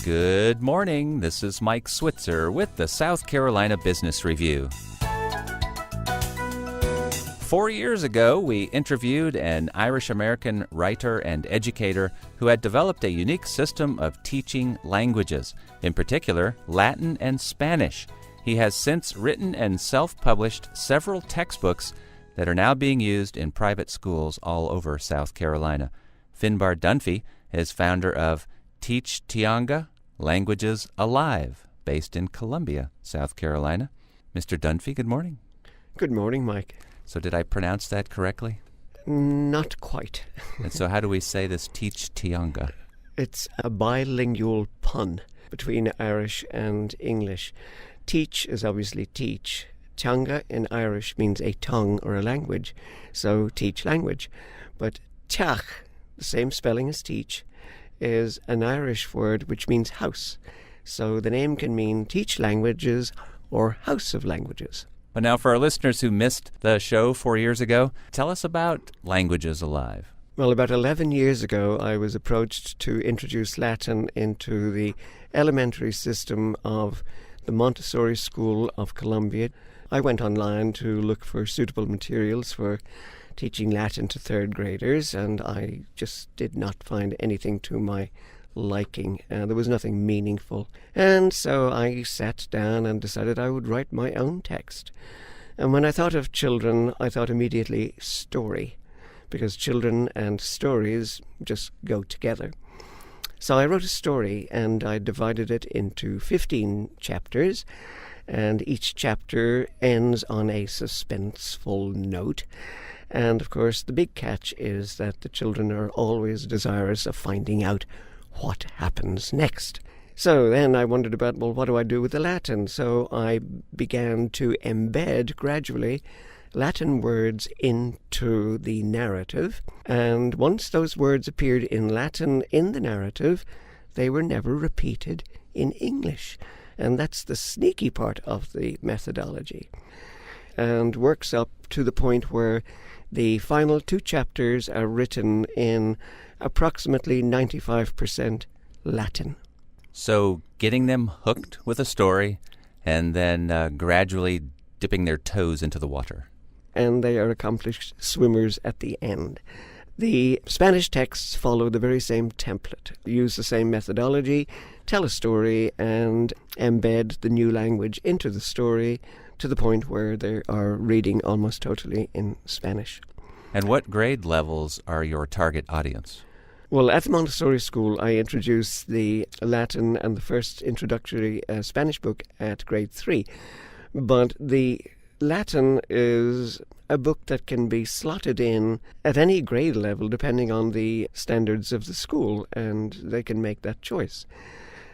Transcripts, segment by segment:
Good morning. This is Mike Switzer with the South Carolina Business Review. 4 years ago, we interviewed an Irish-American writer and educator who had developed a unique system of teaching languages, in particular Latin and Spanish. He has since written and self-published several textbooks that are now being used in private schools all over South Carolina. Finnbarr Dunphy is founder of Teach Tianga, Languages Alive, based in Columbia, South Carolina. Mr. Dunphy, good morning. Good morning, Mike. So did I pronounce that correctly? Not quite. And so how do we say this Teach Tianga? It's a bilingual pun between Irish and English. Teach is obviously teach. Tianga in Irish means a tongue or a language, so teach language. But teach, the same spelling as teach, is an Irish word which means house. So the name can mean teach languages or house of languages. But now for our listeners who missed the show 4 years ago, tell us about Languages Alive. Well, about 11 years ago, I was approached to introduce Latin into the elementary system of the Montessori School of Columbia. I went online to look for suitable materials for teaching Latin to third graders, and I just did not find anything to my liking. There was nothing meaningful. And so I sat down and decided I would write my own text. And when I thought of children, I thought immediately story, because children and stories just go together. So I wrote a story, and I divided it into 15 chapters, and each chapter ends on a suspenseful note. And, of course, the big catch is that the children are always desirous of finding out what happens next. So then I wondered about, well, what do I do with the Latin? So I began to embed gradually Latin words into the narrative. And once those words appeared in Latin in the narrative, they were never repeated in English. And that's the sneaky part of the methodology. And works up to the point where the final 2 chapters are written in approximately 95% Latin. So getting them hooked with a story and then gradually dipping their toes into the water. And they are accomplished swimmers at the end. The Spanish texts follow the very same template, use the same methodology, tell a story, and embed the new language into the story to the point where they are reading almost totally in Spanish. And what grade levels are your target audience? Well, at the Montessori School, I introduced the Latin and the first introductory Spanish book at grade 3. But the Latin is a book that can be slotted in at any grade level depending on the standards of the school, and they can make that choice.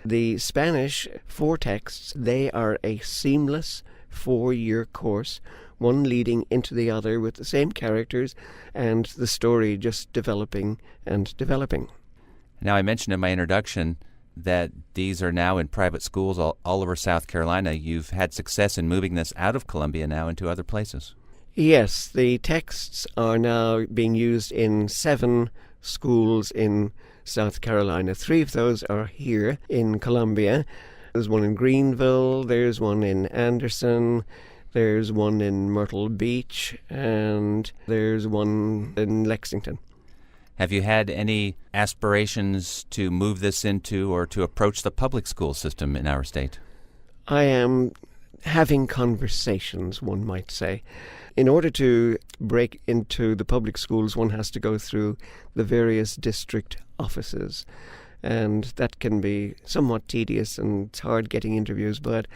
The Spanish 4 texts, they are a seamless 4-year course, one leading into the other with the same characters and the story just developing and developing. Now, I mentioned in my introduction that these are now in private schools all over South Carolina. You've had success in moving this out of Columbia now into other places. Yes, the texts are now being used in 7 schools in South Carolina. 3 of those are here in Columbia. There's one in Greenville, there's one in Anderson, there's one in Myrtle Beach, and there's one in Lexington. Have you had any aspirations to move this into or to approach the public school system in our state? I am having conversations, one might say. In order to break into the public schools, one has to go through the various district offices. And that can be somewhat tedious and it's hard getting interviews, but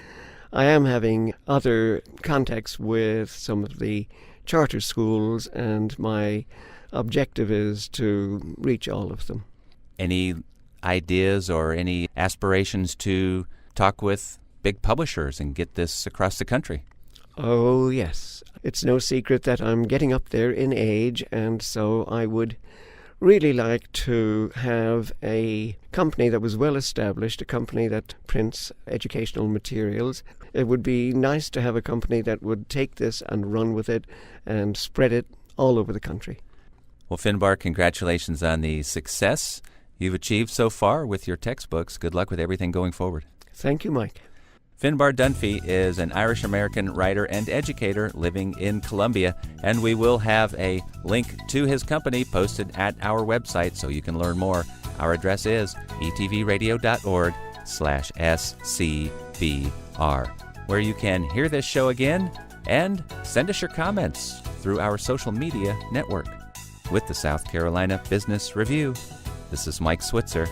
I am having other contacts with some of the charter schools, and my objective is to reach all of them. Any ideas or any aspirations to talk with big publishers and get this across the country? Oh, yes. It's no secret that I'm getting up there in age, and so I would really like to have a company that was well established, a company that prints educational materials. It would be nice to have a company that would take this and run with it and spread it all over the country. Well, Finnbarr, congratulations on the success you've achieved so far with your textbooks. Good luck with everything going forward. Thank you, Mike. Finnbarr Dunphy is an Irish-American writer and educator living in Columbia, and we will have a link to his company posted at our website so you can learn more. Our address is etvradio.org/scbr, where you can hear this show again and send us your comments through our social media network. With the South Carolina Business Review, this is Mike Switzer.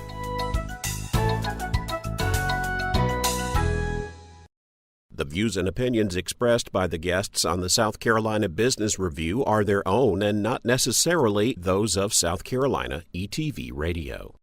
The views and opinions expressed by the guests on the South Carolina Business Review are their own and not necessarily those of South Carolina ETV Radio.